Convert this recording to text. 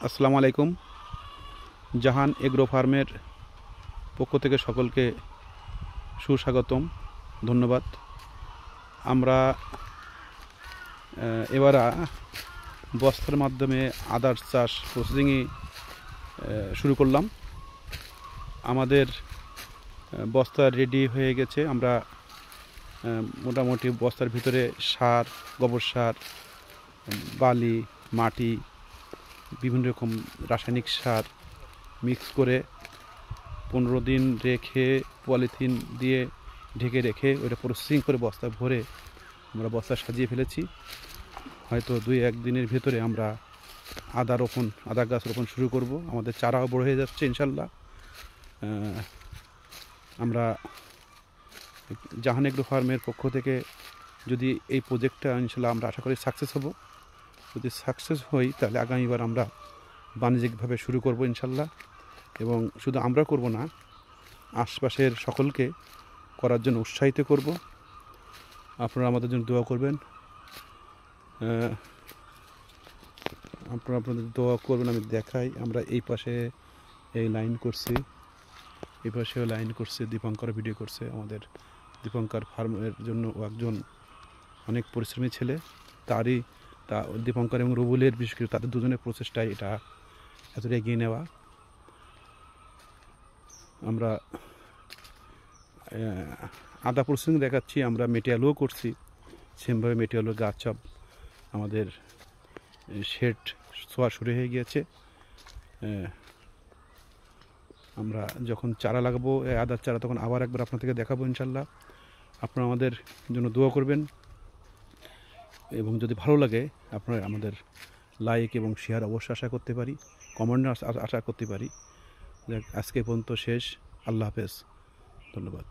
আসসালামু আলাইকুম। জাহান এগ্রো ফার্মের পক্ষ থেকে সকলকে সুস্বাগতম, ধন্যবাদ। আমরা এবার বস্তার মাধ্যমে আদার চাষ প্রসেসিংই শুরু করলাম। আমাদের বস্তা রেডি হয়ে গেছে। আমরা মোটামুটি বস্তার ভিতরে সার, গোবর সার, বালি, মাটি, বিভিন্ন রকম রাসায়নিক সার মিক্স করে 15 দিন রেখে পলিথিন দিয়ে ঢেকে রেখে ওটা প্রসেসিং করে বস্তা ভরে আমরা বস্তা সাজিয়ে ফেলেছি। হয়তো 2-1 দিনের ভেতরে আমরা আদা গাছ রোপণ শুরু করব। আমাদের চারাও বড় হয়ে যাচ্ছে ইনশাল্লাহ। আমরা জাহান এগ্রো ফার্মের পক্ষ থেকে যদি এই প্রজেক্টটা ইনশাল্লাহ আমরা আশা করি সাকসেস হব। যদি সাকসেস হই তাহলে আগামীবার আমরা বাণিজ্যিকভাবে শুরু করব ইনশাল্লাহ। এবং শুধু আমরা করব না, আশপাশের সকলকে করার জন্য উৎসাহিত করব। আপনারা আমাদের জন্য দোয়া করবেন। আপনাদের দোয়া করবেন। আমি দেখাই, আমরা এই পাশে এই লাইন করছি, এই পাশেও লাইন করছে। দীপঙ্কর ভিডিও করছে। আমাদের দীপঙ্কর ফার্মের জন্য ও একজন অনেক পরিশ্রমী ছেলে। দীপঙ্কর এবং রুবুলের বিশেষ করে তাদের দুজনের প্রচেষ্টায় এটা এতটা এগিয়ে নেওয়া। আমরা আদা প্রসেসিং দেখাচ্ছি, আমরা মেটেরিয়ালও করছি। সেমভাবে মেটেরিয়ালের গাছ সব আমাদের শেড ছোঁয়া শুরু হয়ে গিয়েছে। আমরা যখন চারা লাগাবো আদার চারা, তখন আবার একবার আপনাদেরকে দেখাবো ইনশাল্লাহ। আপনারা আমাদের জন্য দোয়া করবেন এবং যদি ভালো লাগে আপনারা আমাদের লাইক এবং শেয়ার অবশ্যই আশা করতে পারি, কমেন্ট আশা করতে পারি। আজকে পর্যন্ত শেষ। আল্লাহ হাফেজ, ধন্যবাদ।